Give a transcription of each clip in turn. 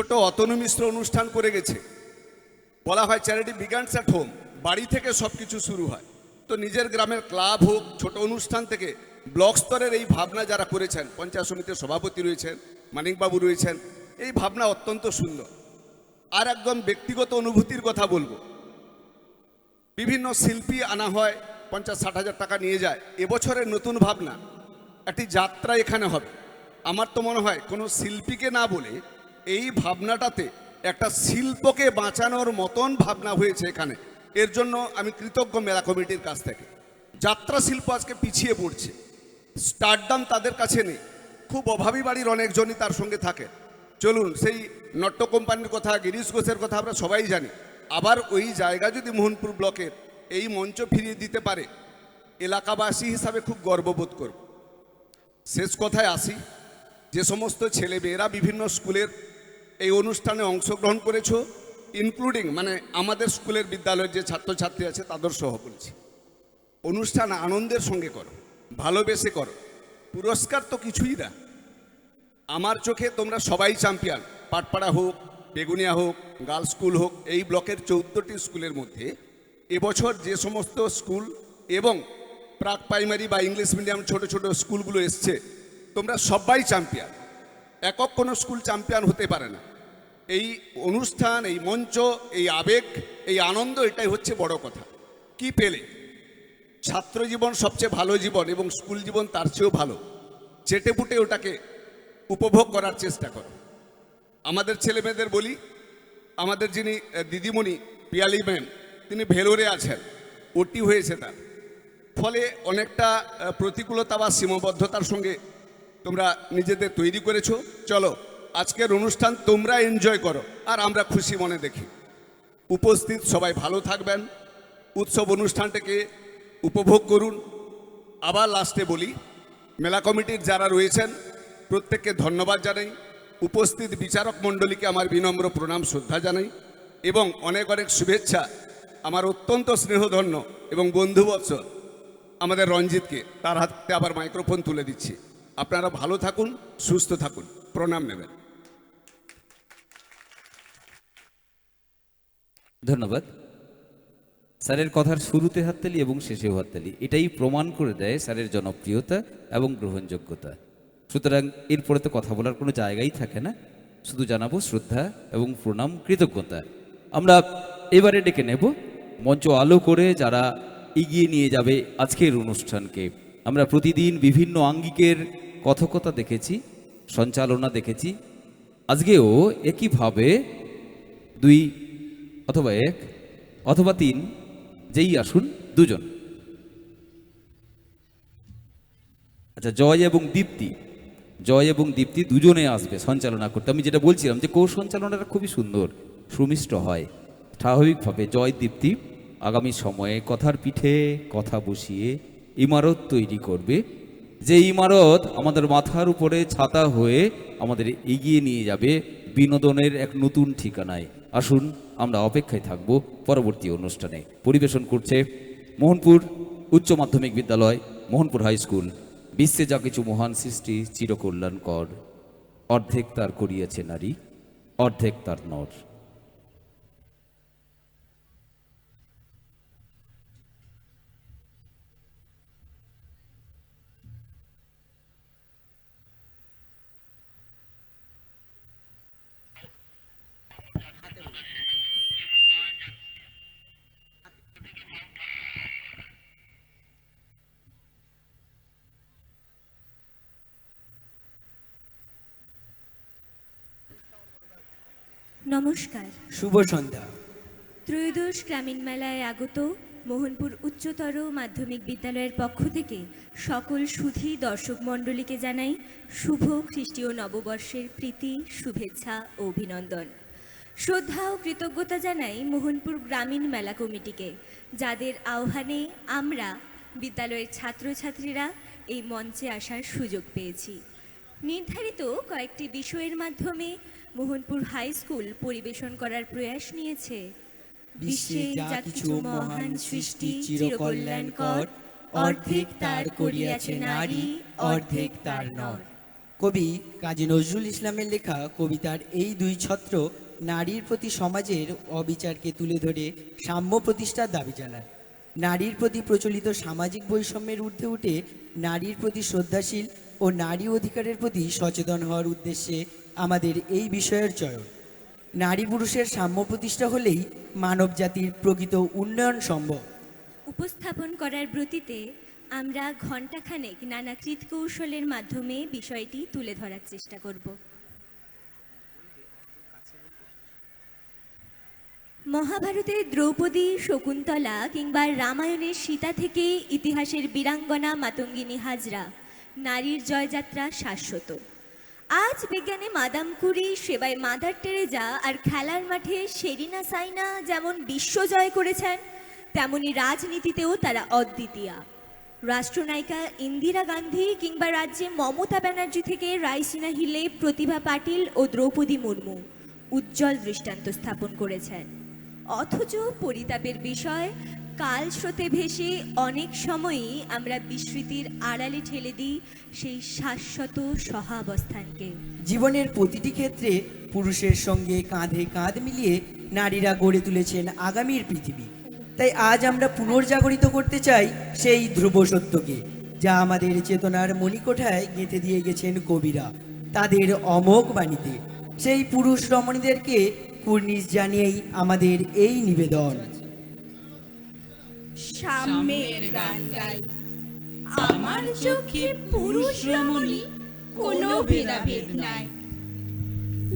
ছোট অতনু মিশ্র অনুষ্ঠান করে গেছে। বলা হয় চ্যারিটি বিগানস অ্যাট হোম, বাড়ি থেকে সব কিছু শুরু হয়। তো নিজের গ্রামের ক্লাব হোক, ছোট অনুষ্ঠান থেকে ব্লক স্তরের এই ভাবনা যারা করেছেন, পঞ্চায়েত সমিতির সভাপতি রয়েছেন, মানিকবাবু রয়েছেন, এই ভাবনা অত্যন্ত সুন্দর। আর একদম ব্যক্তিগত অনুভূতির কথা বলবো, বিভিন্ন শিল্পী আনা হয়, 50-60 হাজার টাকা নিয়ে যায়। এবছরের নতুন ভাবনা, একটি যাত্রা এখানে হবে। আমার তো মনে হয় কোনো শিল্পীকে না বলে এই ভাবনাটাতে একটা শিল্পকে বাঁচানোর মতন ভাবনা হয়েছে এখানে। এর জন্য আমি কৃতজ্ঞ মেলা কমিটির কাছ থেকে। যাত্রা শিল্প আজকে পিছিয়ে পড়ছে, স্টারডাম তাদের কাছে নেই, খুব অভাবী বাড়ির অনেকজনই তার সঙ্গে থাকে। চলুন, সেই নট্য কোম্পানির কথা, গিরিশ ঘোষের কথা আমরা সবাই জানি। আবার ওই জায়গা যদি মোহনপুর ব্লকের এই মঞ্চ ফিরিয়ে দিতে পারে, এলাকাবাসী হিসাবে খুব গর্ববোধ করব। শেষ কথায় আসি, যে সমস্ত ছেলেমেয়েরা বিভিন্ন স্কুলের এই অনুষ্ঠানে অংশগ্রহণ করেছো, ইনক্লুডিং মানে আমাদের স্কুলের বিদ্যালয়ের যে ছাত্রছাত্রী আছে তাদের সহ বলছি, অনুষ্ঠান আনন্দের সঙ্গে করো, ভালোবেসে করো। পুরস্কার তো কিছুই না। আমার চোখে তোমরা সবাই চ্যাম্পিয়ন। পাটপাড়া হোক, বেগুনিয়া হোক, গার্লস স্কুল হোক, এই ব্লকের 14টি স্কুলের মধ্যে এবছর যে সমস্ত স্কুল এবং প্রাক প্রাইমারি বা ইংলিশ মিডিয়াম ছোট ছোট স্কুলগুলো এসছে, তোমরা সবাই চ্যাম্পিয়ন। একক কোনো স্কুল চ্যাম্পিয়ন হতে পারে না। এই অনুষ্ঠান, এই মঞ্চ, এই আবেগ, এই আনন্দ, এটাই হচ্ছে বড় কথা। কি পেলে? ছাত্র জীবন সবচেয়ে ভালো জীবন এবং স্কুল জীবন তার চেয়েও ভালো। চেটেপুটে ওটাকে উপভোগ করার চেষ্টা করো। আমাদের ছেলেমেয়েদের বলি, আমাদের যিনি দিদিমণি পিয়ালি ম্যাম, তিনি ভেলোরে আছেন, ওটি হয়েছে তার, ফলে অনেকটা প্রতিকূলতা বা সীমাবদ্ধতার সঙ্গে তোমরা নিজেদের তৈরি করেছো। চলো, আজকের অনুষ্ঠান তোমরা এনজয় করো আর আমরা খুশি মনে দেখি। উপস্থিত সবাই ভালো থাকবেন, উৎসব অনুষ্ঠানটাকে উপভোগ করুন। আবার লাস্টে বলি, মেলা কমিটির যারা রয়েছেন প্রত্যেককে ধন্যবাদ জানাই, উপস্থিত বিচারক মণ্ডলীকে আমার বিনম্র প্রণাম শ্রদ্ধা জানাই এবং অনেক অনেক শুভেচ্ছা আমার অত্যন্ত স্নেহধন্য এবং বন্ধুবৎসল আমাদের রঞ্জিতকে। তার হাতে আবার মাইক্রোফোন তুলে দিচ্ছি। আপনারা ভালো থাকুন, সুস্থ থাকুন, প্রণাম নেবেন। ধন্যবাদ। স্যারের কথার শুরুতে হাততালি এবং শেষেও হাততালি, এটাই প্রমাণ করে দেয় স্যারের জনপ্রিয়তা এবং গ্রহণযোগ্যতা। সুতরাং এরপরে তো কথা বলার কোনো জায়গাই থাকে না, শুধু জানাবো শ্রদ্ধা এবং প্রণাম, কৃতজ্ঞতা। আমরা এবারে ডেকে নেব মঞ্চ আলো করে যারা এগিয়ে নিয়ে যাবে আজকের অনুষ্ঠানকে। আমরা প্রতিদিন বিভিন্ন আঙ্গিকের কথকতা দেখেছি, সঞ্চালনা দেখেছি, আজকেও একইভাবে 2 অথবা 1 অথবা 3, যেই আসুন 2 জন। আচ্ছা, জয় এবং দীপ্তি দুজনে আসবে সঞ্চালনা করতে। আমি যেটা বলছিলাম যে সঞ্চালনাটা খুবই সুন্দর, সুমিষ্ট হয়। স্বাভাবিকভাবে জয় দীপ্তি আগামী সময়ে কথার পিঠে কথা বসিয়ে ইমারত তৈরি করবে, যে ইমারত আমাদের মাথার উপরে ছাতা হয়ে আমাদের এগিয়ে নিয়ে যাবে বিনোদনের এক নতুন ঠিকানায়। আসুন, আমরা অপেক্ষায় থাকব পরবর্তী অনুষ্ঠানে। পরিবেশন করছে মোহনপুর উচ্চ মাধ্যমিক বিদ্যালয়, মোহনপুর হাই স্কুল। বিশ্বে যা কিছু মহান সৃষ্টি চিরকল্যাণকর, অর্ধেক তার করিয়াছে নারী, অর্ধেক তার নর। নমস্কার, শুভ সন্ধ্যা। ত্রয়োদশ গ্রামীণ মেলায় আগত মোহনপুর উচ্চতর মাধ্যমিক বিদ্যালয়ের পক্ষ থেকে সকল সুধী দর্শক মণ্ডলীকে জানাই শুভ খ্রিস্টীয় নববর্ষের প্রীতি, শুভেচ্ছা ও অভিনন্দন। শ্রদ্ধা ও কৃতজ্ঞতা জানাই মোহনপুর গ্রামীণ মেলা কমিটিকে, যাদের আহ্বানে আমরা বিদ্যালয়ের ছাত্রছাত্রীরা এই মঞ্চে আসার সুযোগ পেয়েছি। নির্ধারিত কয়েকটি বিষয়ের মাধ্যমে মোহনপুর হাই স্কুল পরিবেশন করার প্রয়াস নিয়েছে বিশ্বে যা কিছু মহান সৃষ্টি চিরকল্যাণকর, অর্ধেক তার করিয়াছে নারী, অর্ধেক তার নর। কবি কাজী নজরুল ইসলামের লেখা কবিতার এই দুই ছত্র নারীর প্রতি সমাজের অবিচারকে তুলে ধরে সাম্য প্রতিষ্ঠার দাবি জানান। নারীর প্রতি প্রচলিত সামাজিক বৈষম্যের ঊর্ধ্বে উঠে নারীর প্রতি শ্রদ্ধাশীল ও নারী অধিকারের প্রতি সচেতন হওয়ার উদ্দেশ্যে আমাদের এই বিষয়ের চয়ন। নারী পুরুষের সাম্য প্রতিষ্ঠা হলেই মানব জাতির প্রকৃত উন্নয়ন সম্ভব। উপস্থাপন করার ব্রতীতে আমরা ঘণ্টাখানেক নানা কৃৎকৌশলের মাধ্যমে বিষয়টি তুলে ধরার চেষ্টা করব। মহাভারতের দ্রৌপদী, শকুন্তলা কিংবা রামায়ণের সীতা থেকে ইতিহাসের বীরাঙ্গনা মাতঙ্গিনী হাজরা, নারীর জয়যাত্রা শাশ্বত। আজ বিজ্ঞানে মাদাম কুরি, সেবায় মাদার টেরেজা আর খেলার মাঠে শেরিনা সাইনা যেমন বিশ্ব জয় করেছেন, তেমনি রাজনীতিতেও তারা অদ্বিতীয়া। রাষ্ট্রনায়িকা ইন্দিরা গান্ধী কিংবা রাজ্যে মমতা ব্যানার্জি থেকে রাইসিনা হিলে প্রতিভা পাটিল ও দ্রৌপদী মুর্মু উজ্জ্বল দৃষ্টান্ত স্থাপন করেছেন। অথচ পরিতাপের বিষয়, কাল স্রোতে ভেসে অনেক সময়ই আমরা বিস্মৃতির আড়ালে ঠেলে দিই সেই শাশ্বত সহাবস্থানকে। জীবনের প্রতিটি ক্ষেত্রে পুরুষের সঙ্গে কাঁধে কাঁধ মিলিয়ে নারীরা গড়ে তুলেছেন আগামীর পৃথিবী। তাই আজ আমরা পুনর্জাগরিত করতে চাই সেই ধ্রুব সত্যকে, যা আমাদের চেতনার মণিকোঠায় গেঁথে দিয়ে গেছেন কবিরা তাদের অমোঘ বাণীতে। সেই পুরুষ রমণীদেরকে কুর্নিশ জানিয়েই আমাদের এই নিবেদন। সাম্যের গান গাই, আমার চোখে পুরুষ রমণী কোনো ভেদাভেদ নাই।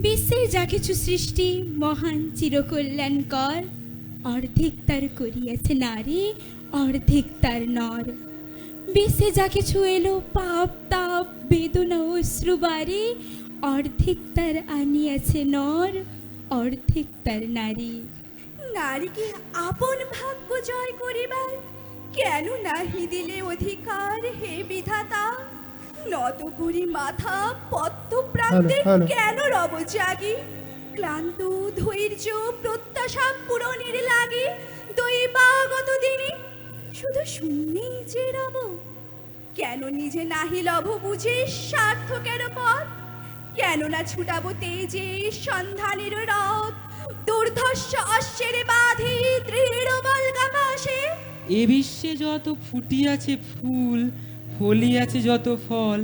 বিশ্বের যা কিছু সৃষ্টি মহান চিরকল্যাণকর, অর্ধেক তার করিয়াছে নারী, অর্ধেক তার নর। বিশ্বে যা কিছু এলো পাপ তাপ বেদনা অশ্রুবারে, অর্ধেক তার আনিয়াছে নর, অর্ধেক তার নারী। নারীকে আপন ভাগ্য জয় করিবার কেন নাহি দিলে অধিকার হে বিধাতা? নত করি মাথা পদ্ম প্রান্তে কেন রব জাগি? ক্লান্ত ধৈর্য প্রত্যাশা পূরণের লাগে দৈবাগত দিনে শুধু শূন্যেই যে রব। কেন নিজে নাহি লভ বুঝে সার্থকের পথ? কেন না ছুটাবো তেজে সন্ধানের রথ? দুর্ধর্ষ অশ্বের বাঁধি দৃঢ় বলগাকাশে। এ বিশ্বে যত ফুটিয়াছে ফুল, ফলিয়াছে যত ফল,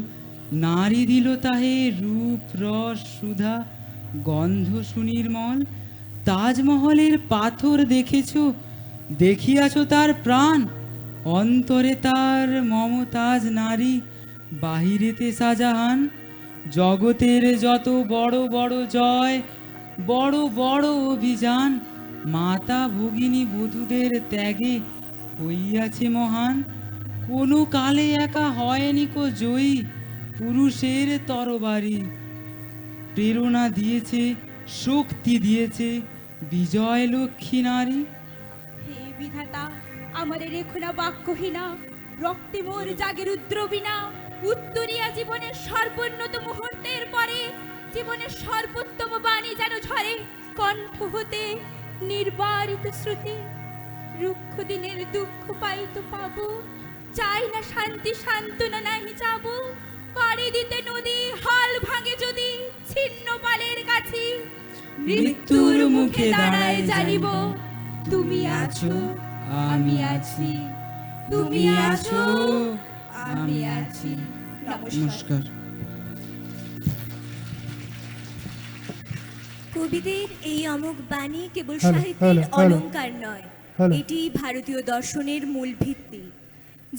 নারী দিল তাহে রূপ রস সুধা গন্ধ সুনির্মল। তাজমহলের পাথর দেখেছ, দেখিয়াছ তার প্রাণ, অন্তরে তার মমতাজ নারী, বাহিরেতে শাহজাহান। জগতের যত বড় বড় জয়, বড় বড় অভিযান, মাতা ভগিনী বধূদের ত্যাগে হইয়াছে মহান। কোনো কালে একা হয়নি কো জয়ী, পুরুষের তরবারি প্রেরণা দিয়েছে, শক্তি দিয়েছে বিজয় লক্ষ্মী নারী। হে বিধাতা, আমারে রেখো না বাক্যহীনা, রক্তে মোর জাগে রুদ্রবীণা। উত্তরিয়া জীবনের সর্বোন্নত মুহূর্তের পরে জীবনের সর্বোত্তম বাণী যেন ঝরে কণ্ঠ হতে নির্বারিত শ্রুতি। রুক্ষ দিনের দুঃখ পাইতো পাবো, চাই না শান্তি সান্ত্বনা নাহি যাব। পাড়ি দিতে নদী হাল ভাঙে যদি ছিন্ন পালের কাছে, মৃত্যুর মুখে দাঁড়ায় জানিব তুমি আছো আমি আছি, তুমি আছো আমি আছি। নমস্কার। কবিদের এই অমোঘ বাণী কেবল সাহিত্যের অলংকার নয়, এটি ভারতীয় দর্শনের মূল ভিত্তি।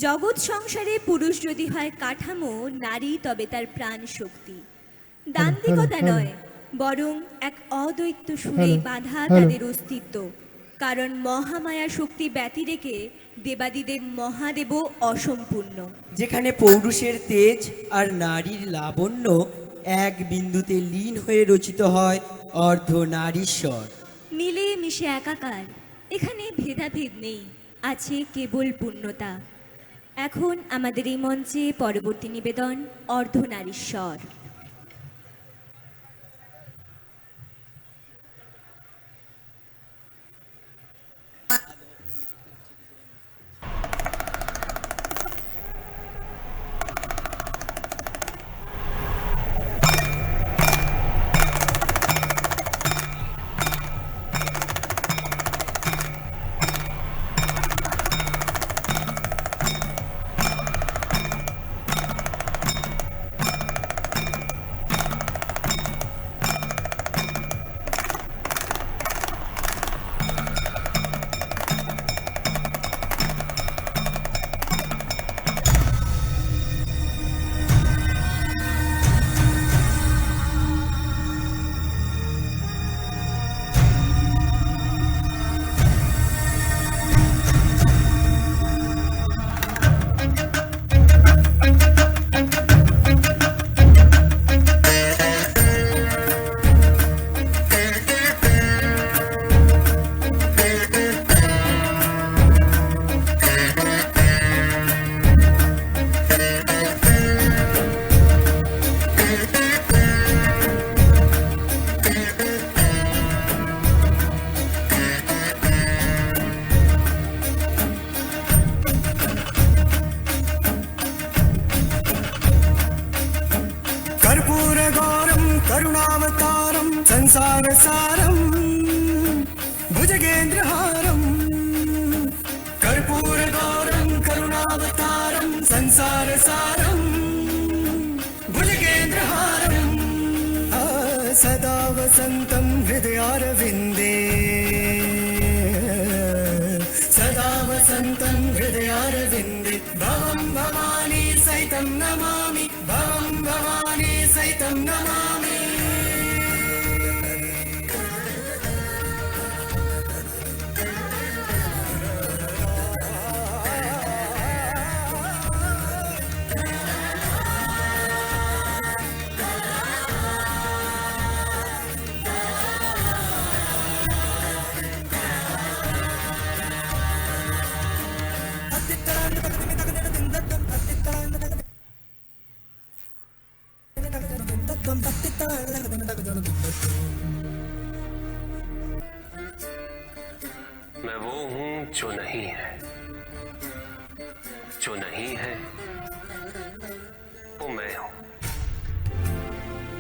জগৎ সংসারে পুরুষ যদি হয় কাঠামো, নারী তবে তার প্রাণ শক্তি। দান্দিকতা নয়, বরং এক অদ্বৈত সুরে বাঁধা তাদের অস্তিত্ব। কারণ মহামায়া শক্তি ব্যতি রেখে দেবাদিদেব মহাদেবও অসম্পূর্ণ। যেখানে পৌরুষের তেজ আর নারীর লাবণ্য এক বিন্দুতে লীন হয়ে রচিত হয় অর্ধ নারীশ্বর। মিলে মিশে একাকার, এখানে ভেদাভেদ নেই, আছে কেবল পূর্ণতা। এখন আমাদের এই মঞ্চে পরবর্তী নিবেদন অর্ধনারীশ্বর। संसारसारं भुजगेन्द्रहारं कर्पूरगौरं करुणावतारं संसारसारं भुजगेन्द्रहारं सदा वसन्तं हृदयारविन्दे सदा वसन्तं हृदयारविन्दे भवं भवानी सहितं नमामि भवं भवानी सहितं नमामि मैं वो हूं जो नहीं है, जो नहीं है वो मैं हूं।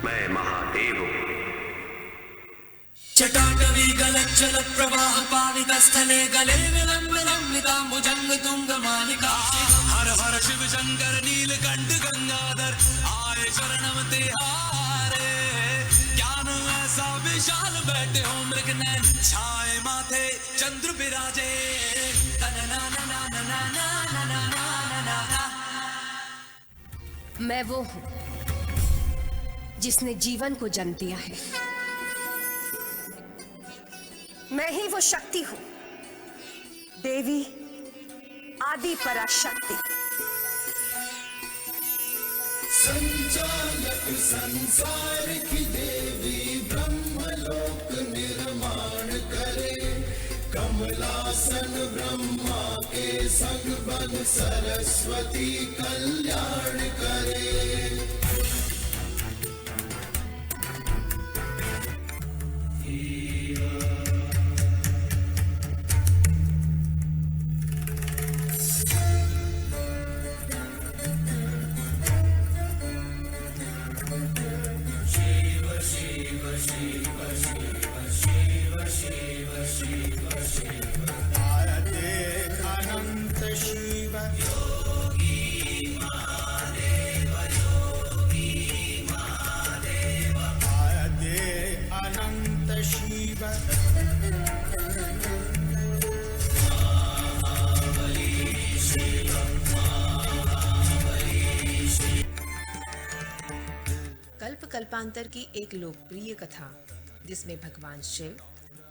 मैं महादेव हूं। चटाटवी गलच्चल प्रवाह पावित स्थले गले विलंबिताम्बुजंग तुंग मालिका हर हर शिव शंकर नीलकंठ गंगाधर आए शरणम तिहारे ज्ञान ऐसा विशाल बैठे हो मृग नैन छाए माथे चंद्र विराजे मैं वो हूं जिसने जीवन को जन्म दिया है। मैं ही वो शक्ति हूं, देवी आदि पराशक्ति। संचालक संसार की देवी ब्रह्मलोक निर्माण करे कमलासन ब्रह्मा के संग बन सरस्वती कल्याण करे। कल्प कल्पांतर की एक लोकप्रिय कथा जिसमें भगवान शिव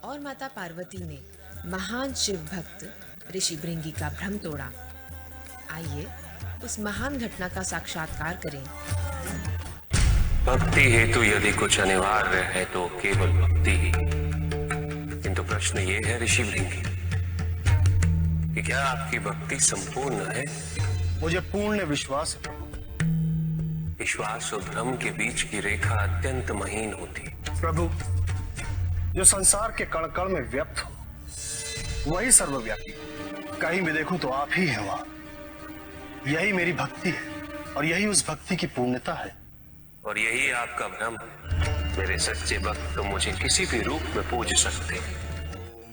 और माता पार्वती ने महान शिव भक्त ऋषि भृंगी का भ्रम तोड़ा। आइए उस महान घटना का साक्षात्कार करें। भक्ति हेतु यदि कुछ अनिवार्य है तो केवल भक्ति ही। किंतु प्रश्न ये है ऋषि भृंगी कि क्या आपकी भक्ति संपूर्ण है? मुझे पूर्ण विश्वास है। विश्वास और भ्रम के बीच की रेखा अत्यंत महीन होती। प्रभु, जो संसार के कण कण में व्यक्त हो वही सर्वव्यापी। कहीं भी देखूं तो आप ही हैं वहां। यही मेरी भक्ति है और यही उस भक्ति की पूर्णता है। और यही आपका भ्रम। मेरे सच्चे भक्त तो मुझे किसी भी रूप में पूज सकते हैं।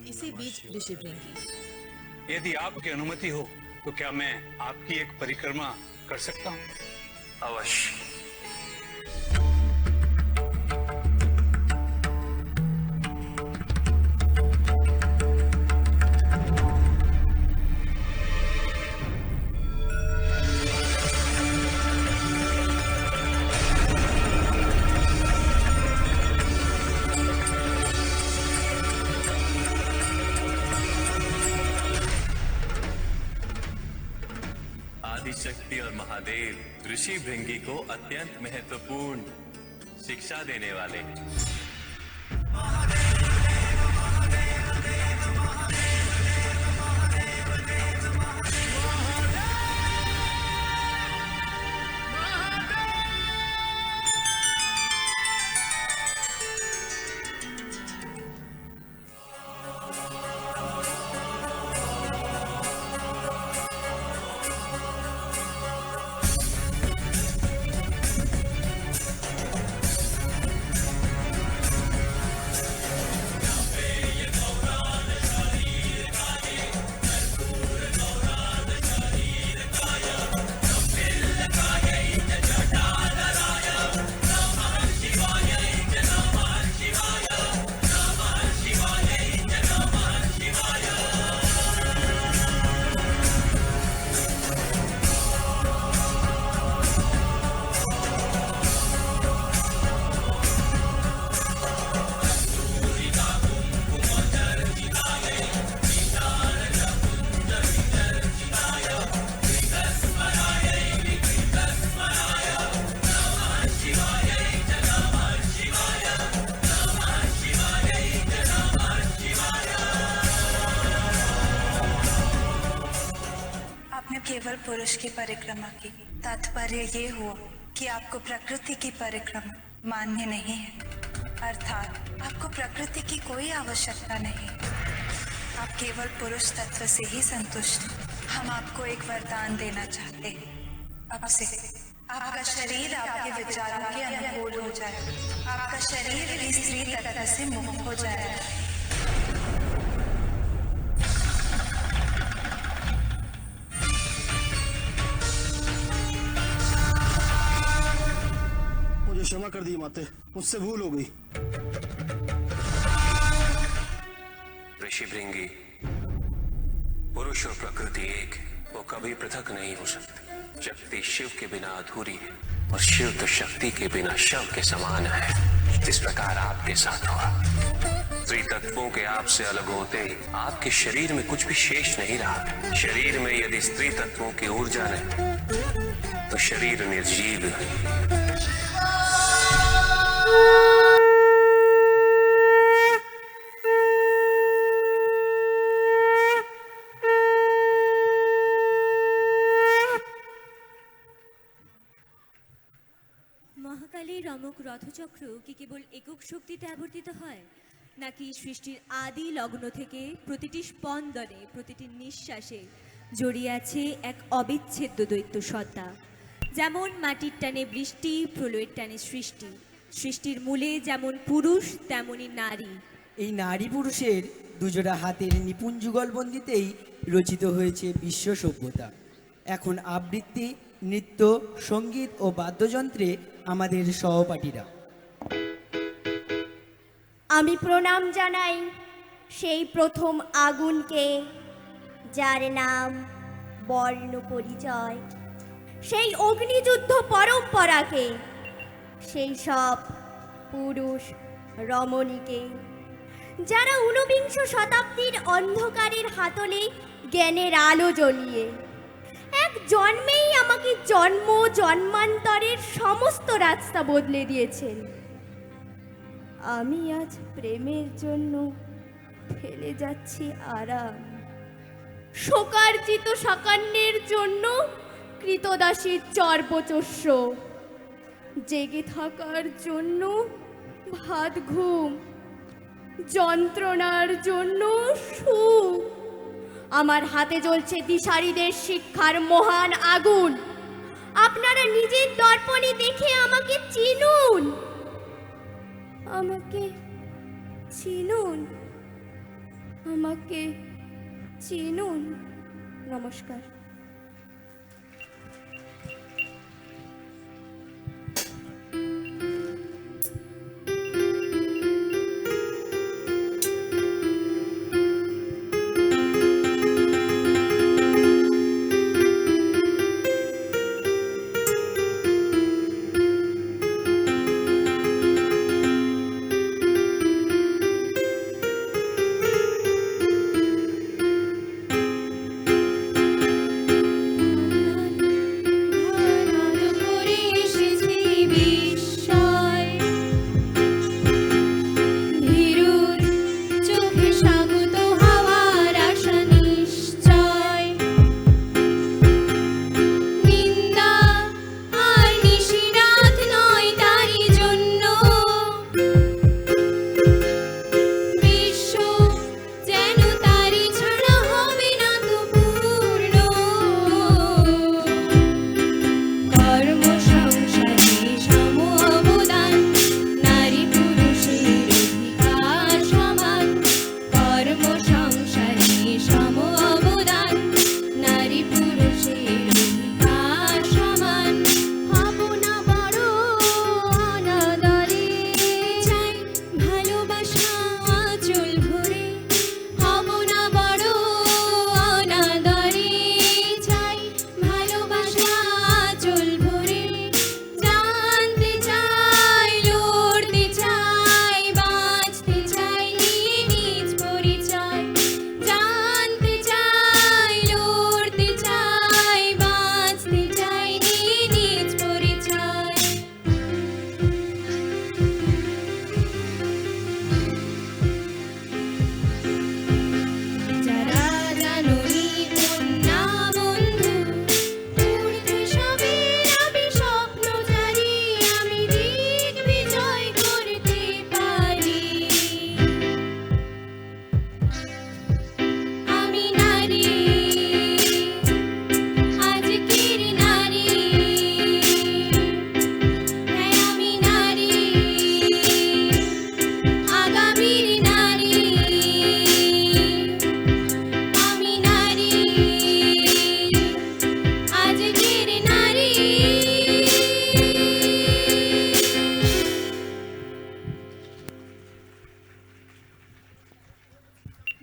इसी बीच ऋषि भृंगी, यदि आपकी अनुमति हो तो क्या मैं आपकी एक परिक्रमा कर सकता हूँ? अवश्य। आदिशक्ति और महादेव ऋषि भृंगी को अत्यंत महत्वपूर्ण शिक्षा देने वाले। केवल पुरुष की परिक्रमा की। तात्पर्य ये हुआ कि आपको प्रकृति की परिक्रमा मान्य नहीं है, अर्थात आपको प्रकृति की कोई आवश्यकता नहीं। आप केवल पुरुष तत्व से ही संतुष्ट हैं। हम आपको एक वरदान देना चाहते हैं। अब से आपका शरीर आपके विचारों के अनुकूल हो जाए, आपका शरीर भी स्त्री तत्व से मुक्त हो जाए। मुझे क्षमा कर दी माते, मुझसे भूल हो गई। ऋषि भृंगी, पुरुष और प्रकृति एक है, वो कभी पृथक नहीं हो सकते। शक्ति शिव के बिना अधूरी है और शिव तो शक्ति के बिना शव के समान है। जिस प्रकार आपके साथ हुआ, त्रितत्वों के आपसे अलग होते ही आपके शरीर में कुछ भी शेष नहीं रहा। शरीर में यदि स्त्री तत्वों की ऊर्जा नहीं तो शरीर निर्जीव है। মহাকালীর রমক রথচক্র কি কেবল একক শক্তিতে আবর্তিত হয়, নাকি সৃষ্টির আদি লগ্ন থেকে প্রতিটি স্পন্দনে, প্রতিটি নিঃশ্বাসে জড়িয়ে আছে এক অবিচ্ছেদ্য দৈত্য সত্তা? যেমন মাটির টানে বৃষ্টি, প্রলয়ের টানে সৃষ্টি। সৃষ্টির মূলে যেমন পুরুষ তেমনি নারী। এই নারী পুরুষের দুজোড়া হাতের নিপুণ যুগলবন্দিতেই রচিত হয়েছে বিশ্ব সভ্যতা। এখন আবৃত্তি, নৃত্য, সঙ্গীত ও বাদ্যযন্ত্রে আমাদের সহপাঠীরা। আমি প্রণাম জানাই সেই প্রথম আগুনকে, যার নাম বর্ণ পরিচয়, সেই অগ্নিযুদ্ধ পরম্পরাকে, সেই সব পুরুষ রমণীকে যারা ঊনবিংশ শতাব্দীর অন্ধকারের হাতলে জ্ঞানের আলো জ্বলিয়ে এক জন্মেই আমাকে জন্ম জন্মান্তরের সমস্ত রাস্তা বদলে দিয়েছেন। আমি আজ প্রেমের জন্য ফেলে যাচ্ছি আরাম, শোকার্জিত সাকান্যের জন্য কৃতদাসীর চর্বচস্য, জেগে থাকার জন্য ভাত ঘুম, যন্ত্রণার জন্য সুখ। আমার হাতে জ্বলছে দিশারীদের শিক্ষার মহান আগুন। আপনারা নিজের দর্পণে দেখে আমাকে চিনুন, আমাকে চিনুন, আমাকে চিনুন। নমস্কার।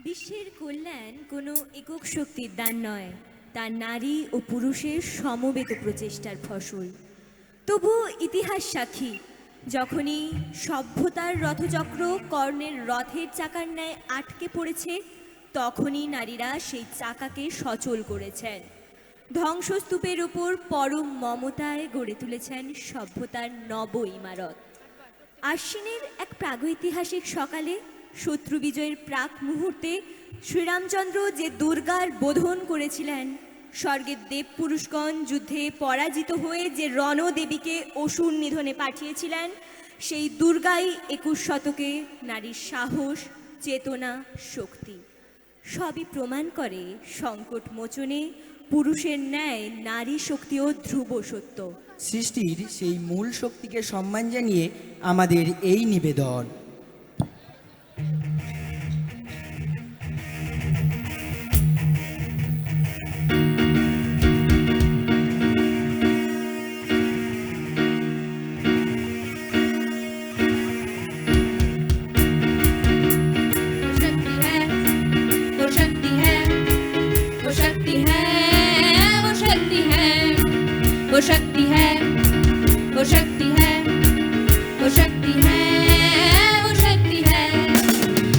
বিশ্বের কল্যাণ কোনো একক শক্তির দান নয়, তা নারী ও পুরুষের সমবেত প্রচেষ্টার ফসল। তবু ইতিহাস সাক্ষী, যখনই সভ্যতার রথচক্র কর্ণের রথের চাকার ন্যায় আটকে পড়েছে, তখনই নারীরা সেই চাকাকে সচল করেছেন। ধ্বংসস্তূপের উপর পরম মমতায় গড়ে তুলেছেন সভ্যতার নব ইমারত। আশ্বিনের এক প্রাগৈতিহাসিক সকালে, শত্রু বিজয়ের প্রাক মুহূর্তে শ্রীরামচন্দ্র যে দুর্গার বোধন করেছিলেন, স্বর্গের দেব পুরুষগণ যুদ্ধে পরাজিত হয়ে যে রণদেবীকে অসুর নিধনে পাঠিয়েছিলেন, সেই দুর্গাই 21 শতকে নারীর সাহস, চেতনা, শক্তি সবই প্রমাণ করে সংকট মোচনে পুরুষের ন্যায় নারী শক্তিও ধ্রুব সত্য। সৃষ্টির সেই মূল শক্তিকে সম্মান জানিয়ে আমাদের এই নিবেদন। वो शक्ति है, वो शक्ति है, वो शक्ति है, वो शक्ति है।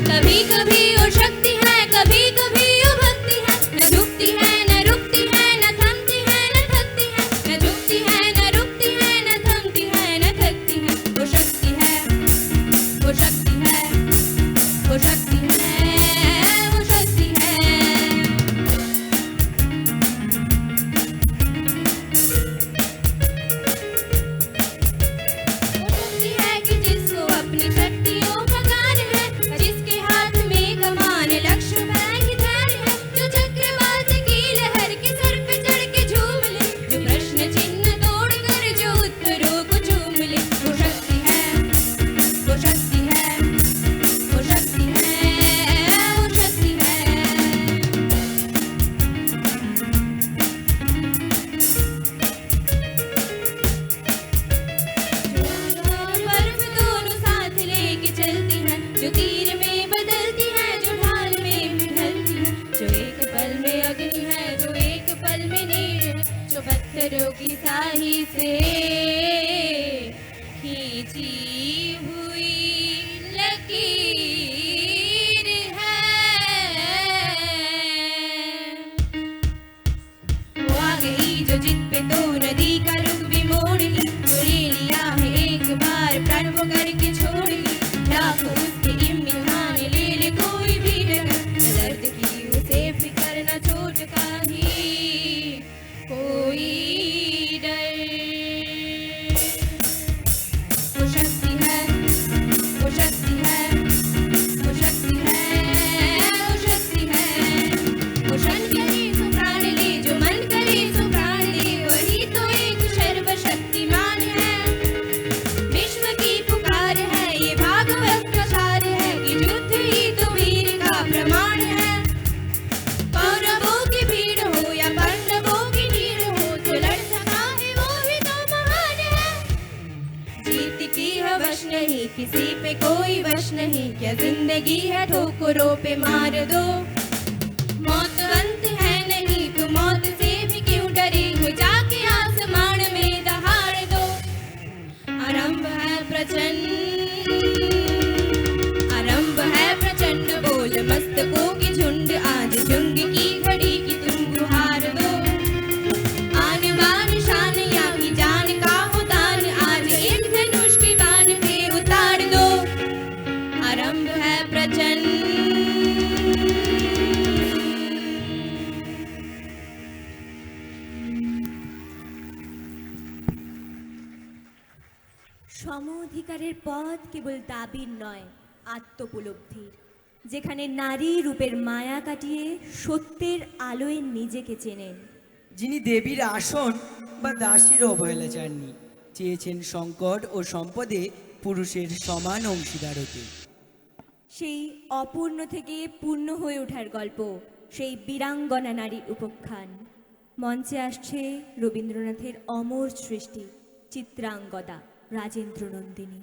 कभी कभी वो शक्ति है, कभी कभी वो भक्ति है। न झुकती है, न रुकती है, न थमती है, न थकती है। न झुकती है, न रुकती है, न थमती है, न थकती है। वो शक्ति है, वो शक्ति है, वो शक्ति है, वो शक्ति है। की साही से खींची हुई लकीर है। वो आ गई जो जिद पे तो नदी का रुख भी मोड़ ली, जो ले लिया है एक बार प्राण वो करके छोड़ ली। लाखों उसके इम्तिहान ले ले कोई भी डगर, न दर्द की उसे फिक्र न चोट का ही कोई डर। वो शक्ति है, वो शक्ति है, वो शक्ति है, वो शक्ति है। वो क्षण करे सो प्राण ले, जो मन करे सो प्राण ले, वही तो एक सर्वशक्तिमान है। विश्व की पुकार है, ये भागवत का सार है, कि युद्ध ही तो वीर का प्रमाण है। कौरवों की भीड़ हो या पांडवों की नीड़ हो, जो लड़ सका है वो ही तो महान है। जीत की है वश नहीं, किसी पे कोई वश नहीं, क्या जिंदगी है ठोकरों पे मार दो। मौत अंत है नहीं, तो मौत से भी क्यों डरे हो, जाके आसमान में दहाड़ दो। आरंभ है प्रचंड, आरंभ है प्रचंड बोल मस्तकों की झुंड, आज जंग की घड़ी की तुम गुहार दो। आन बान शान या भी जान का हो दान, आज एक धनुष की बान पे उतार दो। आरंभ है प्रचंड। সম অধিকারের পথ কেবল দাবির নয়, আত্মোপলব্ধির, যেখানে নারী রূপের মায়া কাটিয়ে সত্যের আলোয় নিজেকে চেনেন। যিনি দেবীর আসন বা দাসীর অবহেলা চাননি, চেয়েছেন সংকট ও সম্পদে পুরুষের সমান অংশীদার হতে। সেই অপূর্ণ থেকে পূর্ণ হয়ে ওঠার গল্প, সেই বীরাঙ্গনা নারীর উপখ্যান। মঞ্চে আসছে রবীন্দ্রনাথের অমর সৃষ্টি চিত্রাঙ্গদা রাজেন্দ্র নন্দিনী।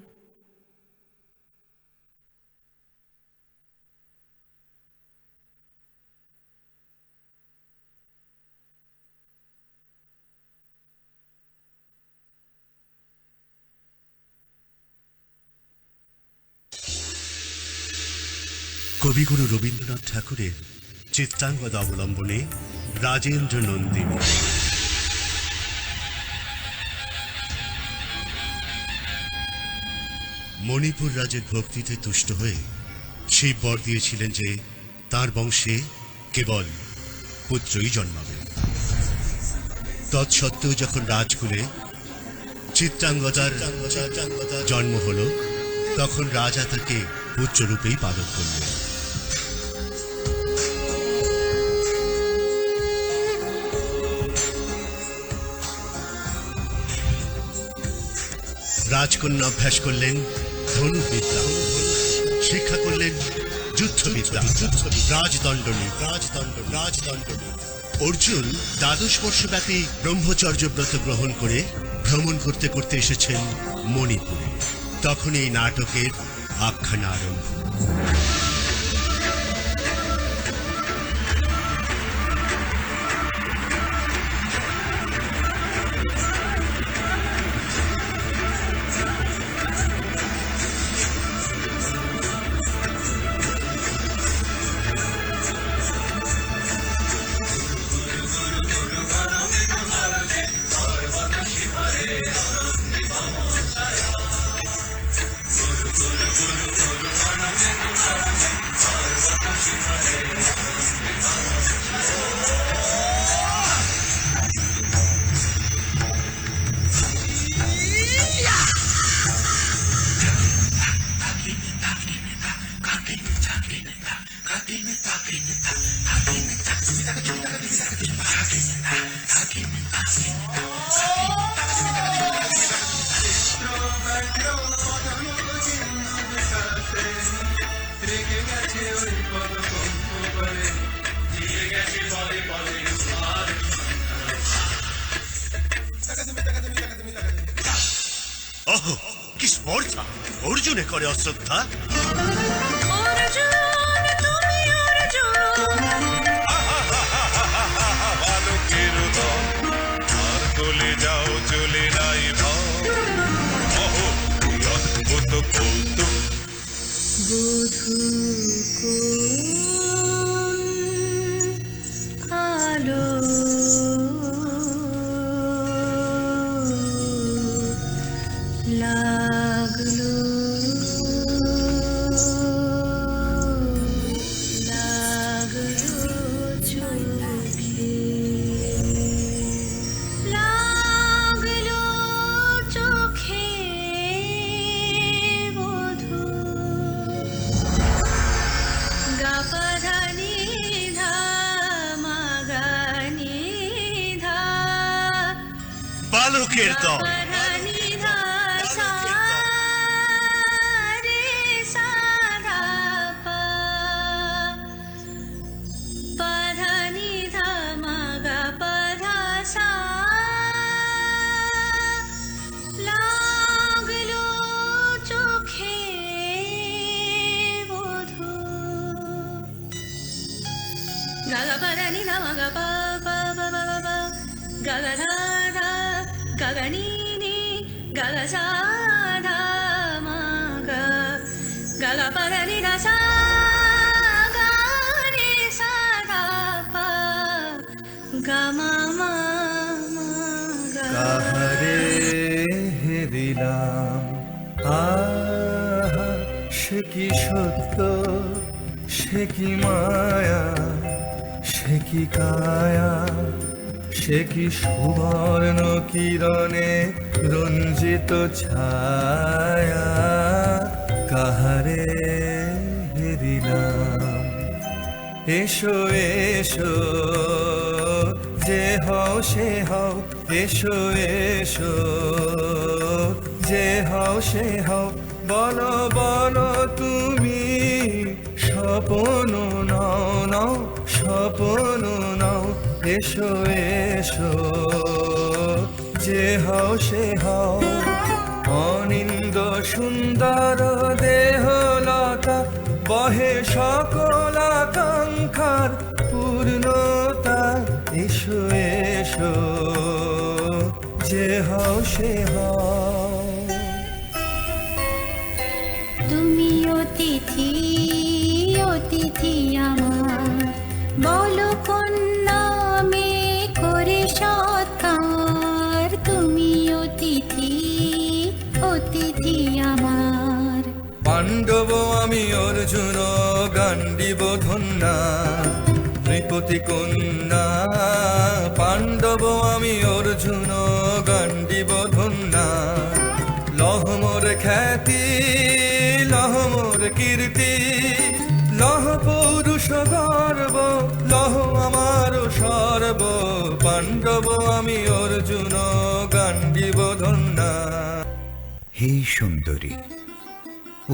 কবিগুরু রবীন্দ্রনাথ ঠাকুরের চিত্রাঙ্গদ অবলম্বনে রাজেন্দ্র নন্দিনী। মণিপুর রাজের ভক্তিতে তুষ্ট হয়ে শিব বর দিয়েছিলেন যে তার বংশে কেবল পুত্রই জন্মাবে। তৎসত্ত্বেও যখন রাজকুলে চিত্রাঙ্গদার জন্ম হল, তখন রাজা তাকে পুত্ররূপেই পালন করলেন। রাজকন্যা অভ্যাস করলেন ধনুর্বিদ্যা, শিক্ষা করলেন যুদ্ধবিদ্যা, রাজদণ্ডনী। অর্জুন দ্বাদশ বর্ষব্যাপী ব্রহ্মচর্য ব্রত গ্রহণ করে ভ্রমণ করতে করতে এসেছেন মণিপুরে। তখন এই নাটকের আখ্যান আরম্ভ। ওহ, কি স্পর্ধা! অর্জুনে করে অশ্রদ্ধা। যাও চলে নাই অদ্ভুত কৌতুক। বধূ আলো লাগলো বালকের দল। কাহারে হেরিলাম, আহা সে কি সত্য, সে কি মায়া, সে কি কায়া, সে কি সুবর্ণ কিরণে রঞ্জিত ছায়া। কাহারে হেরিলাম, এসো এসো যে হও সে হও, এসো এসো যে হও সে হও, বলো বলো তুমি স্বপ্ন নাও নাও, স্বপ্ন নাও, এসো এসো যে হও সে হও। অনিন্দ সুন্দর দেহলতা বহে সকল আকাঙ্ক্ষার পূর্ণতা, এসো এসো যে হও সে হও। তুমি অতিথি অতি অর্জুন গান্ডীব ধন্যা নৃপতি কন্যা পাণ্ডব আমি অর্জুন গান্ডীব ধন্যা লহ মোর খ্যাতি লহ মোর কীর্তি লহ পৌরুষ গর্ব লহ আমার সর্ব পাণ্ডব আমি অর্জুন গান্ডীব ধন্যা। হে সুন্দরী,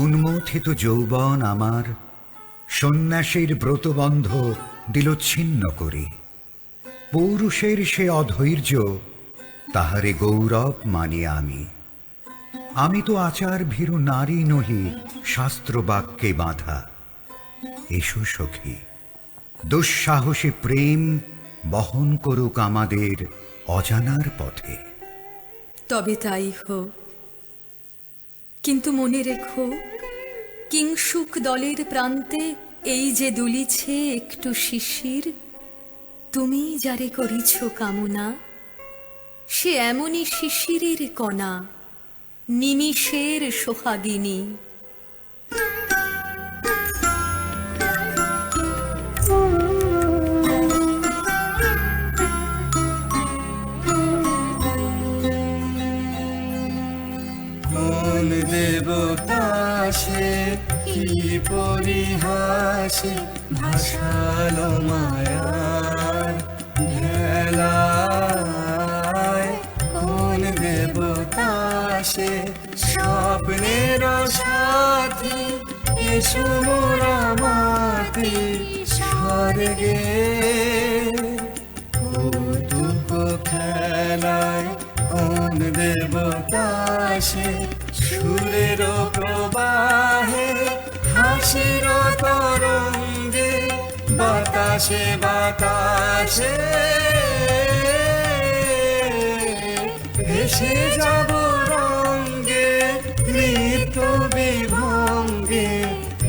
উন্মথিত যৌবন আমার সন্ন্যাসীর ব্রতবন্ধ দিল ছিন্ন করে। পৌরুষের সে অধৈর্য তাহারে গৌরব মানি আমি। আমি তো আচার ভীরু নারী নহি শাস্ত্র বাক্যে বাঁধা। এসো সখী, দুঃসাহসী প্রেম বহন করুক আমাদের অজানার পথে। তবে তাই হোক, কিন্তু মনে রেখো কিংসুক দলের প্রান্তে এই যে দুলিছে একটু শিশির, তুমি যারে করিছ কামনা সে এমনই শিশিরের কণা, নিমিষের সোহাগিনী। কোন দেবতা সে কি পরিহাসে ভাসালো মায়ার ভেলায়। কোন দেবতা সে স্বপ্নের সাথী এসো মোরা মাতি স্বর্গে কৌতুক খেলায়। কোন দেবতা সে সুরের প্রবাহে হাসির তরঙ্গে বাতাসে বাতাসে ভেসে যাব রঙ্গে নৃত্য বিভঙ্গে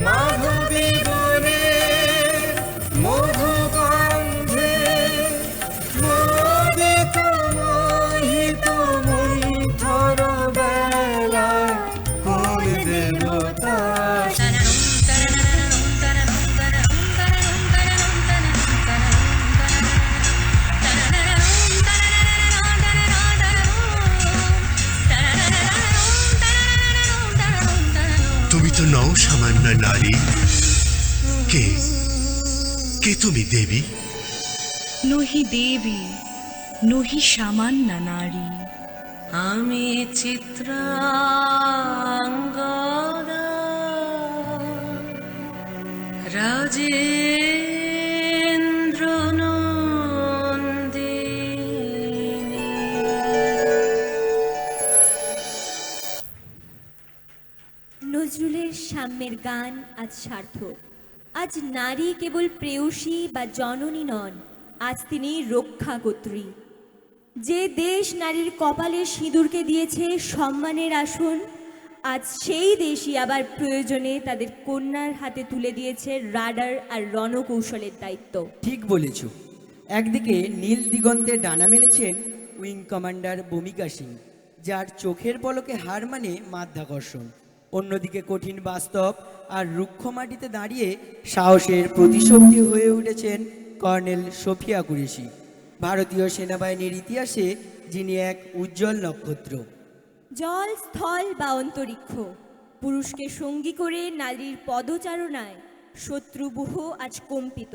মাধবী বনে মধু গন্ধে মোদিত মোহিত মন্থর বেলা। কোন দেবতা তুমি তো নও সামান্য নারী। কে কে তুমি দেবী? নহি দেবী নহি সামান্য নারী, আমি চিত্রাঙ্গদা রাজেন্দ্র নন্দিনী। নজরুলের সাম্যের গান আজ সার্থক। আজ নারী কেবল প্রেয়সী বা জননী নন, আজ তিনি রক্ষাকর্ত্রী। যে দেশ নারীর কপালে সিঁদুরকে দিয়েছে সম্মানের আসন, আজ সেই দেশই আবার প্রয়োজনে তাদের কন্যার হাতে তুলে দিয়েছে রাডার আর রণকৌশলের দায়িত্ব। ঠিক বলেছ। একদিকে নীল দিগন্তে ডানা মেলেছেন উইং কমান্ডার ভূমিকা সিং, যার চোখের পলকে হার মানে মাধ্যাকর্ষণ। অন্যদিকে কঠিন বাস্তব আর রুক্ষ মাটিতে দাঁড়িয়ে সাহসের প্রতিশব্দী হয়ে উঠেছেন কর্নেল সোফিয়া কুরেশি, ভারতীয় সেনাবাহিনীর ইতিহাসে যিনি এক উজ্জ্বল নক্ষত্র। জল, স্থল বা অন্তরিক্ষ, পুরুষকে সঙ্গী করে নারীর পদচারণায় শত্রুবুহ আজ কম্পিত।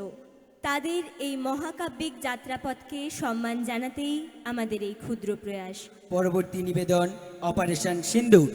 তাদের এই মহাকাব্যিক যাত্রাপথকে সম্মান জানাতেই আমাদের এই ক্ষুদ্র প্রয়াস। পরবর্তী নিবেদন অপারেশন সিন্দুর।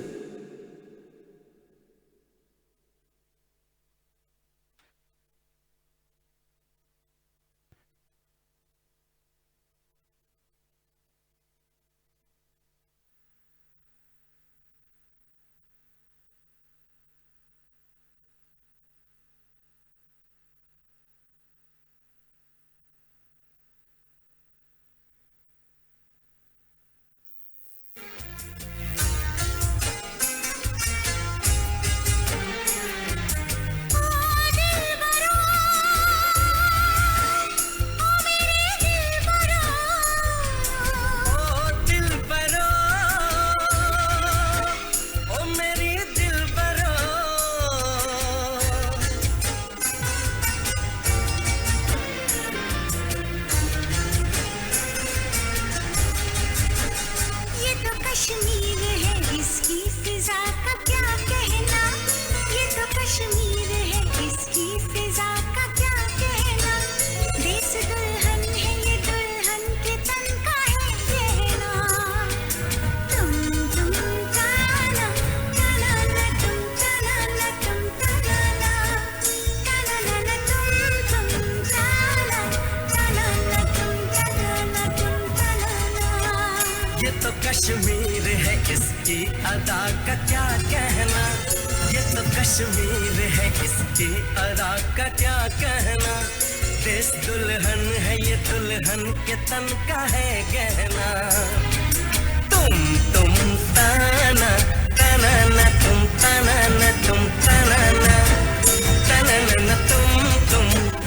कश्मीर है इसकी अदा का क्या कहना, ये तो कश्मीर है इसकी अदा का क्या कहना। देश दुल्हन है ये दुल्हन के तन का है गहना। तुम ताना ताना न तुम ताना न तुम ताना न ताना न तुम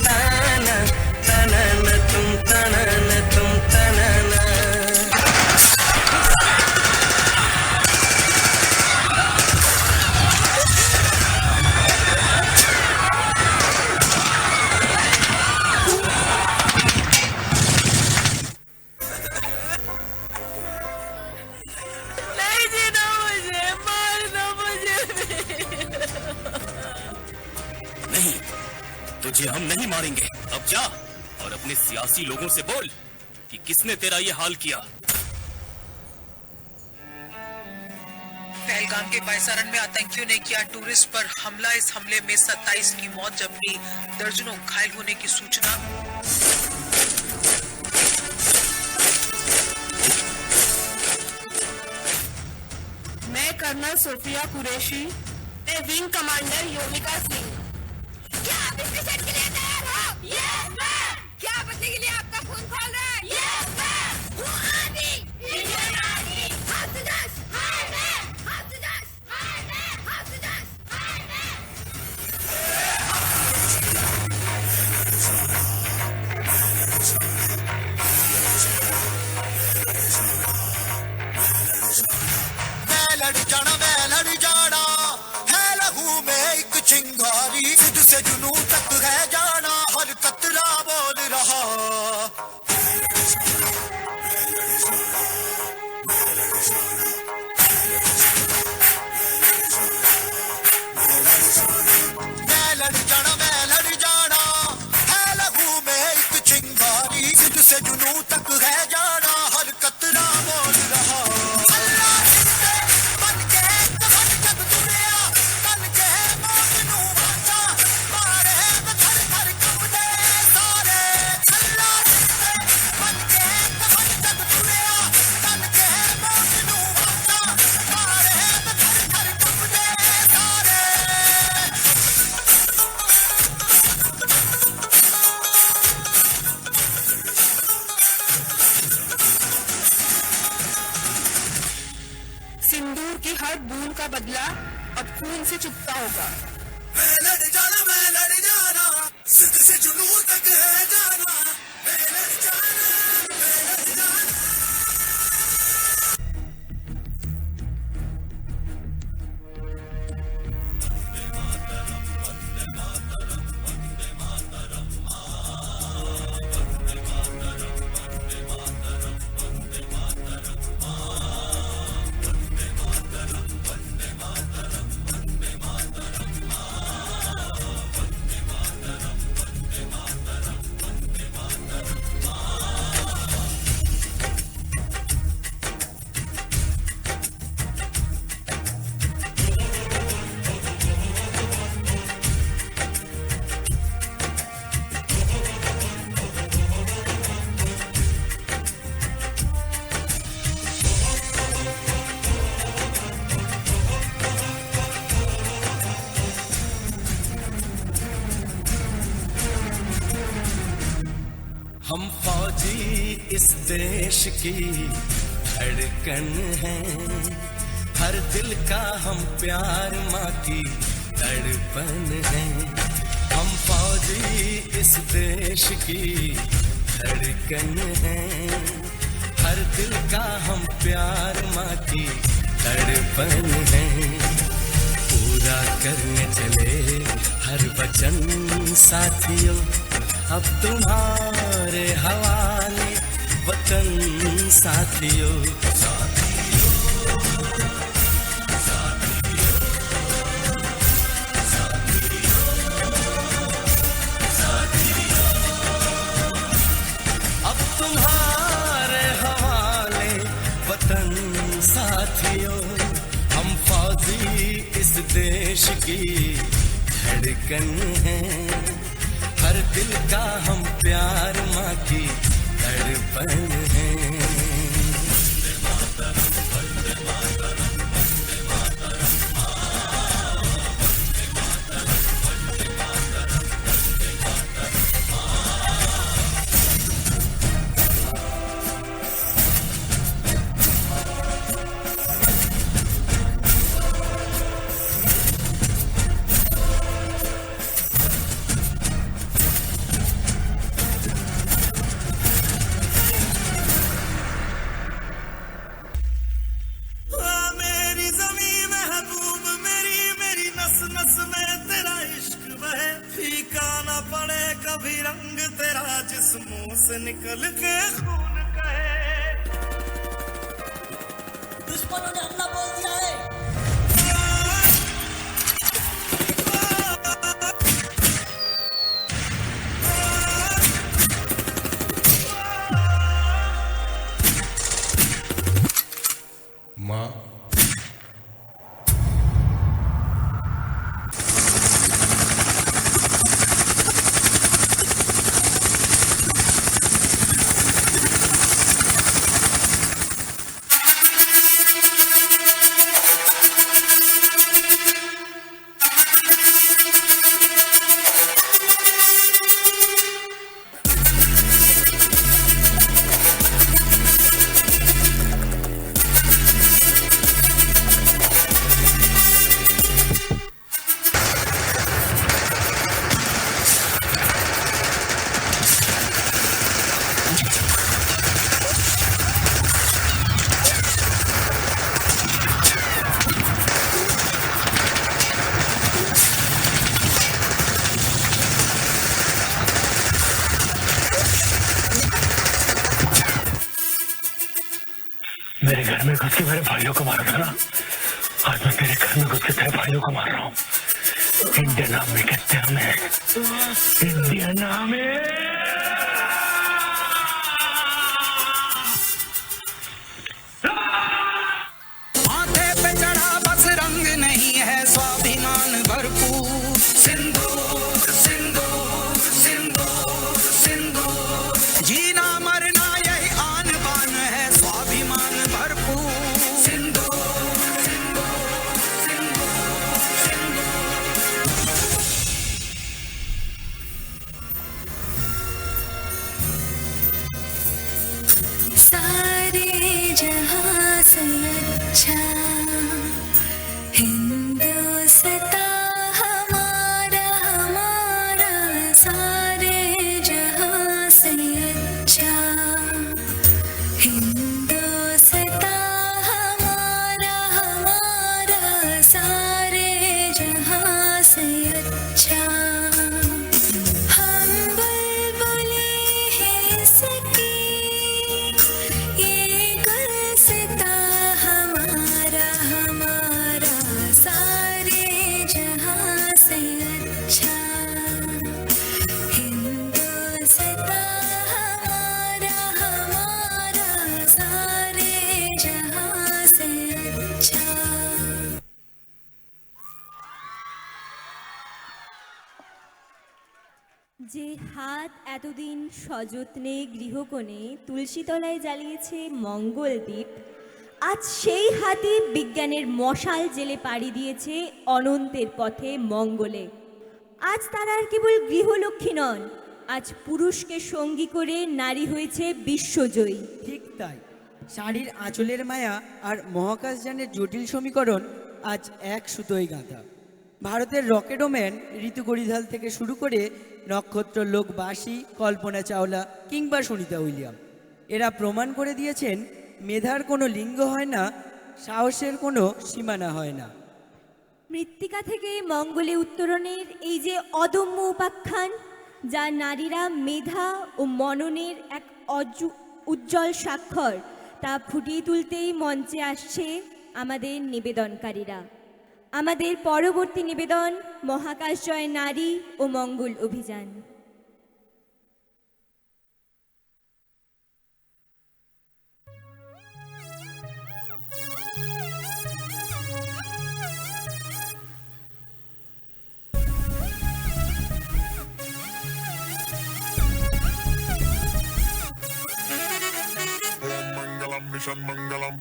ताना ताना न तुम ताना न तुम ताना न। तुझे हम नहीं मारेंगे। अब जा और अपने सियासी लोगों से बोल कि किसने तेरा ये हाल किया। पहलगाम के बायसारन में आतंकियों ने किया टूरिस्ट पर हमला। इस हमले में 27 की मौत जबकि दर्जनों घायल होने की सूचना। मैं कर्नल सोफिया कुरैशी, मैं विंग कमांडर योमिका सिंह। क्या आप इस मिशन के लिए तैयार हो? Yes ma'am. क्या बदले के लिए आपका खून खोल रहा है? Yes ma'am. वो आदि, इंडियन आर्मी, हाथजोश, हाय मैम, हाथजोश, हाय मैम, हाथजोश, हाय मैं लड़ जाना है लहू में एक चिंगारी। सिद्ध से जुनू तक है जाना, हर कतरा बोल रहा। मैं लड़ जाना है लहू में एक चिंगारी। सिद्ध से जुनू तक है जाना, हर कतरा बोल रहा। सिंदूर की हर बूंद का बदला अब खून से चुकता होगा। मैं लड़ जाना सिद्ध से जुनू तक है जाना। मैं लड़ जाना, मैं लड़ जाना। हम फौजी इस देश की धड़कन हैं, हर दिल का हम प्यार माँ की तड़पन है। हम फौजी इस देश की धड़कन हैं, हर दिल का हम प्यार माँ की तड़पन है। पूरा करने चले हर वचन साथियों, अब तुम्हारे हवाले वतन साथियों। अब तुम्हारे हवाले वतन साथियों। हम फौजी इस देश की धड़कन हैं, हर दिल का हम प्यार माँ की तड़पन है। अभी रंग तेरा जिस मुंह से निकल के खून कहे। दुश्मनों ने हमला बोल दिया है। माँ मेरे घर में घुस के मेरे भाइयों को मारा था ना, आज मैं तेरे घर में घुस के तेरे भाइयों को मार रहा हूँ। इंडियन आर्मी कहते हैं हमें, इंडियन आर्मी। माथे पे चढ़ा बस रंग नहीं है स्वाभिमान भरपूर। सिंदूर सिंदूर सिंदूर सिंदूर, जीना मरना यही आन बान है स्वाभिमान भरपूर। सिंदूर सिंदूर सिंदूर सिंदूर। सारे जहां से अच्छा हिंदुस्तां हमारा हमारा, सारे जहां से अच्छा हिंदुस्तां हमारा हमारा, सारे जहां से अच्छा। हम बुलबुलें हैं सकी, ये गुलसिता हमारा हमारा, सारे जहां से अच्छा हिंदुस्तां हमारा हमारा, सारे जहां से अच्छा। যে হাত এতদিন সযত্নে গৃহকোণে তুলসীতলায় জ্বালিয়েছে মঙ্গলদ্বীপ, আজ সেই হাতে বিজ্ঞানের মশাল জেলে পাড়ি দিয়েছে অনন্তের পথে মঙ্গলে। আজ তারা আর কেবল গৃহলক্ষ্মী নন, আজ পুরুষকে সঙ্গী করে নারী হয়েছে বিশ্বজয়ী। ঠিক তাই, শাড়ির আঁচলের মায়া আর মহাকাশযানের জটিল সমীকরণ আজ এক সুতোয় গাঁথা। ভারতের রকেটম্যান ঋতু গড়িধাল থেকে শুরু করে নক্ষত্র লোক বাসী কল্পনা চাওলা কিংবা সুনিতা উইলিয়াম, এরা প্রমাণ করে দিয়েছেন মেধার কোনো লিঙ্গ হয় না, সাহসের কোনো সীমানা হয় না। মৃত্তিকা থেকে মঙ্গলে উত্তরণের এই যে অদম্য উপাখ্যান, যা নারীরা মেধা ও মননের এক উজ্জ্বল স্বাক্ষর, তা ফুটিয়ে তুলতেই মঞ্চে আসছে আমাদের নিবেদনকারীরা। আমাদের পরবর্তী নিবেদন মহাকাশ জয় নারী ও মঙ্গল অভিযান। मंगलम मिशन मंगलम,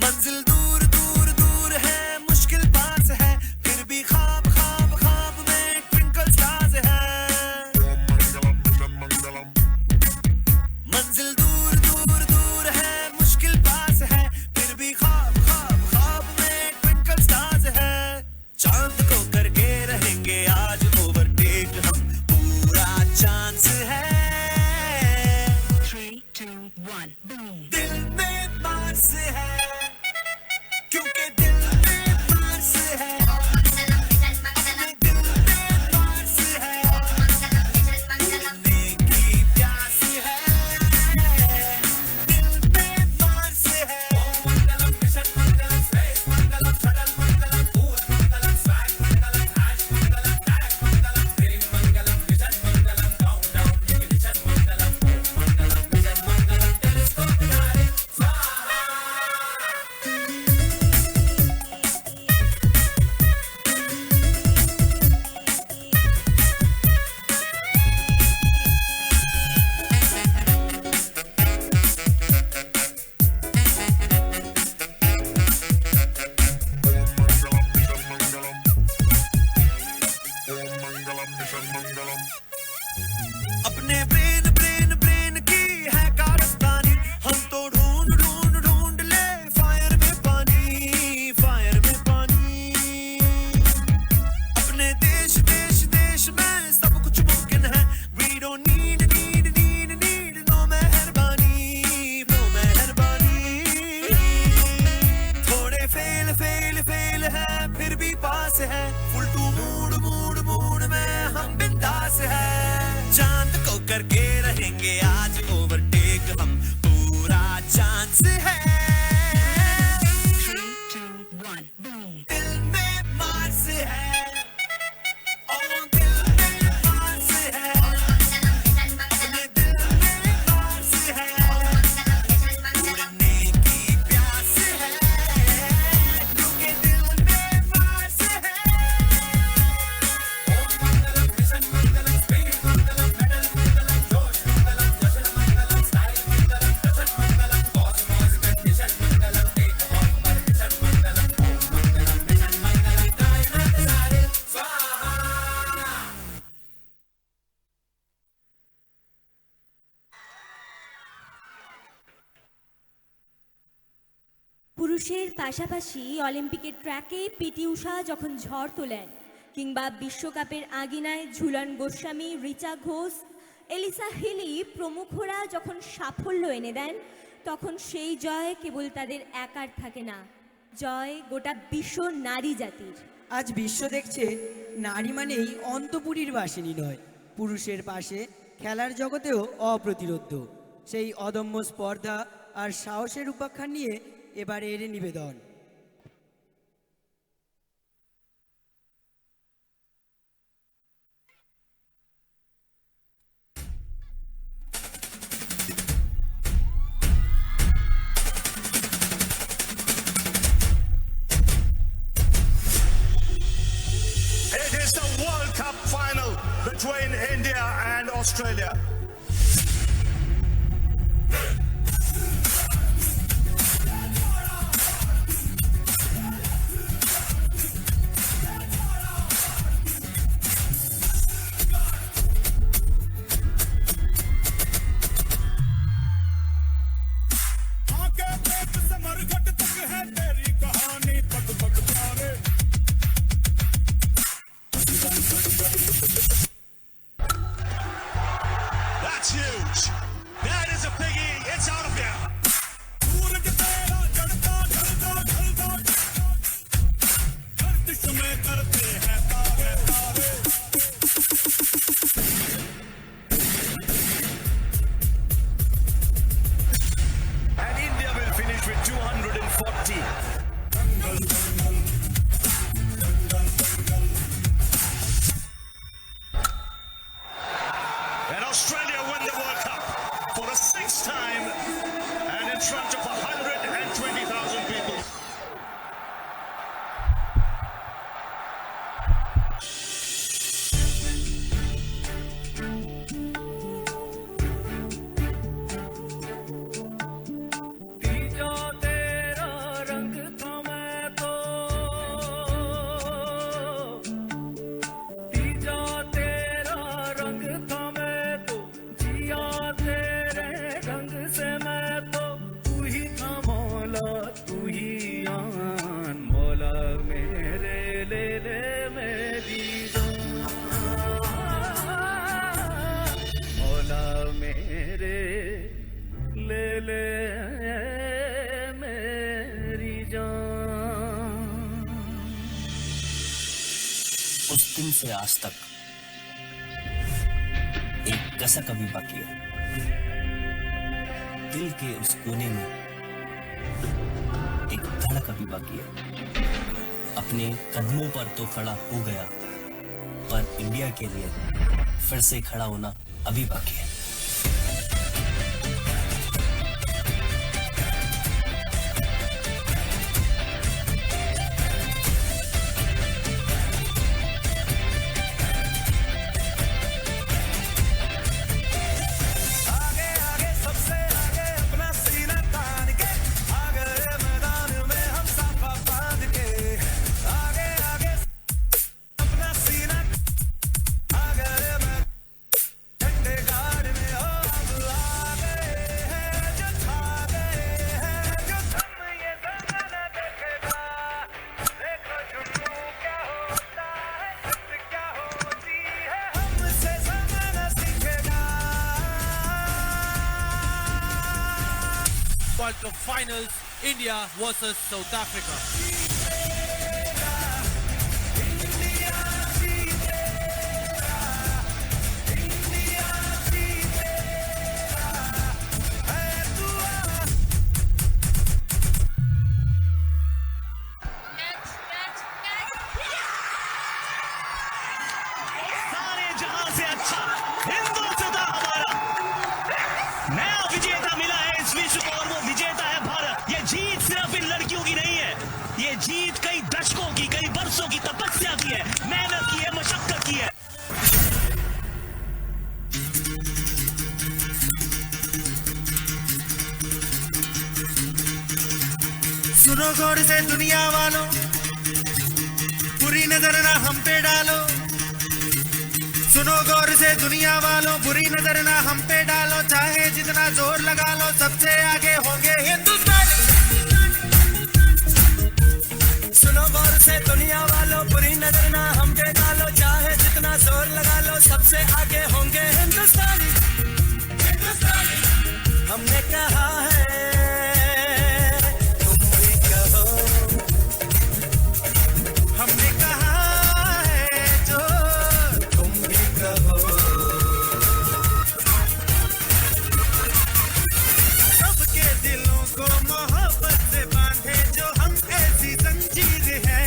मंजिल दूर दूर दूर है, मुश्किल पास है, फिर भी ख्वाब ख्वाब ख्वाब में ट्विंकल स्टार्स है। मंजिल दूर दूर दूर है, मुश्किल पास है, फिर भी ख्वाब ख्वाब ख्वाब में ट्विंकल स्टार्स है। चांद को करके रहेंगे आज ओवरटेक। करके रहेंगे आज ओवरटेक हम पूरा चांस है दिल में मार्स है दिल में मार्स है अपने दिल में मार्स है उड़ने की प्यास है क्योंकि दिल में मार्स है मंगलम मिशन मंगलम स्पीड मंगलम मेडल मंगलम जोश मंगलम जश्न मंगलम स्टाइल मंगलम टचन मंगलम कॉस्मोस कंडीशन मंगलम टेक ऑफ पर मिशन मंगलम मंगलम मिशन मंगलम कायनात सारे स्वाहा পুরুষের পাশাপাশি অলিম্পিকের ট্র্যাকে পিটি উষা যখন ঝড় তোলেন কিংবা বিশ্বকাপের আগিনায় ঝুলন গোস্বামী, রিচা ঘোষ, এলিসা হিলি প্রমুখরা যখন সাফল্য এনে দেন তখন সেই জয় কেবল তাদের একার থাকে না, জয় গোটা বিশ্ব নারী জাতির। আজ বিশ্ব দেখছে নারী মানেই অন্তপুরীর বাসিনী নয়, পুরুষের পাশে খেলার জগতেও অপ্রতিরোধ্য। সেই অদম্য স্পর্ধা আর সাহসের উপাখ্যান নিয়ে এবারের নিবেদন। It is the World Cup final between India and Australia. That's huge. That is a biggie. It's out of here. And India will finish with 240. And Australia win the World Cup for the 6th time and in front of 120,000 people. तीजा तेरा रंग था मैं तो तीजा तेरा रंग था मैं तो जिया तेरे रंग से मैं तो तू ही था मौला तू ही आन मौला मेरे ले ले मेरी जान मौला मेरे ले ले मेरी जान। उस दिन से आज तक एक कसक अभी बाकी है, दिल के उस कोने में एक धड़क अभी बाकी है। अपने कदमों पर तो खड़ा हो गया, पर इंडिया के लिए फिर से खड़ा होना अभी बाकी है। आगे आगे सबसे आगे अपना सीना तान के आ गए मैदान में हम साफा बांध के आगे आगे अपना सीना आ गए मैं झंडे गाड़ में हो अब आ गए हैं जो छा गए हैं जो थम ये जमाना देखेगा देखो जुनू क्या होता है जिद क्या होती है हमसे जमाना सीखेगा। World Cup Finals, India versus South Africa. बरसों की तपस्या की है, मेहनत की है, मशक्कत की है। सुनो गौर से दुनिया वालों, बुरी नजर ना हम पे डालो। सुनो गौर से दुनिया वालों, बुरी नजर ना हम पे डालो। चाहे जितना जोर लगा लो, सबसे आगे होंगे हिंदुस्तानी। सुनो गौर से दुनिया वालों, बुरी नजर ना हम पे डालो। चाहे जितना जोर लगा लो, सबसे आगे होंगे हिंदुस्तानी। हमने कहा है, तुम भी कहो। हमने कहा है जो तुम भी कहो। सबके दिलों को मोहब्बत से बांधे जो हम ऐसी जंजीर है।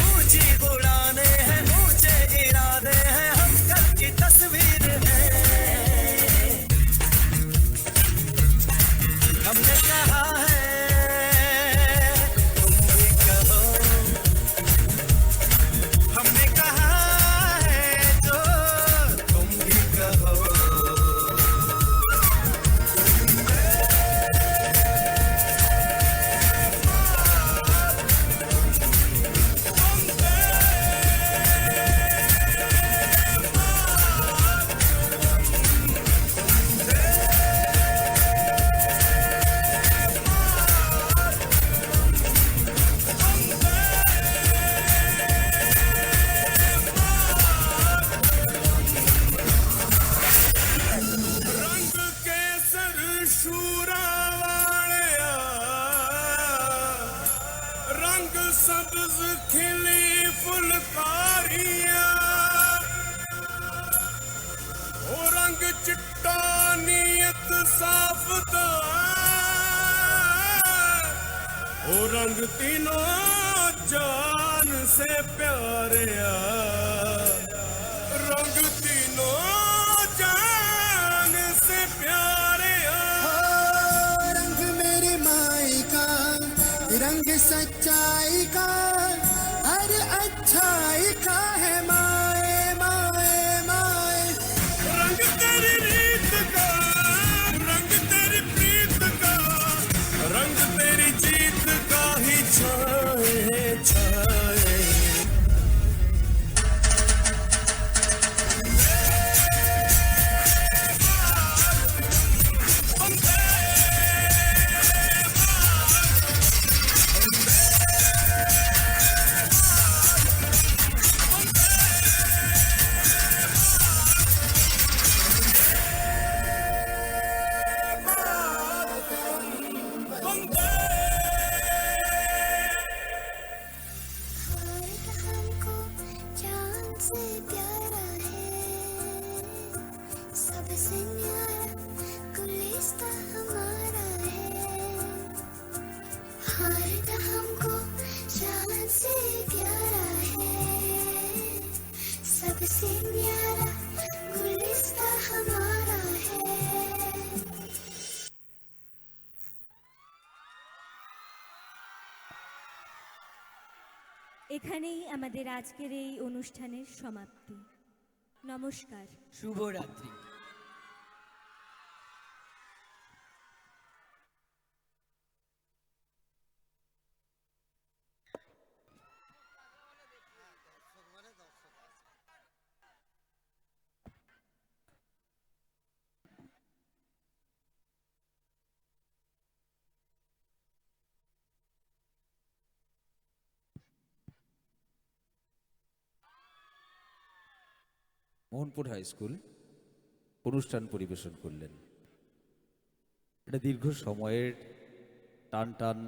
ऊंची उड़ाने हैं, ऊंचे इरादे हैं, हम कल की तस्वीर है। हमने कहा है, तुम भी कहो। हमने कहा है जो तुम भी कहो। रंग केसर शूरा वालिया, रंग सब्ज खिली फुलकारियां, ओ रंग चिट्टा नीयत साफ दा, ओ रंग तीनों जान से प्यारिया, रंग तीनों जान से प्यारिया। रंग मेरी माई का, रंग सच्चाई का, हर अच्छाई का है माए माए माए। रंग तेरी रीत का, रंग तेरी प्रीत का, रंग तेरी जीत का ही छाए छाए। हमको जान से प्यारा है, सबसे न्यारा गुलिस्ता हमारा है। हार का हमको जान से प्यारा है, सबसे न्यारा गुलिस्ता हमारा है। এখানেই আমাদের আজকের এই অনুষ্ঠানের সমাপ্তি। নমস্কার। শুভরাত্রি। মোহনপুর হাই স্কুল অনুষ্ঠান পরিবেশন করলেন। এটা দীর্ঘ সময়ের টান টান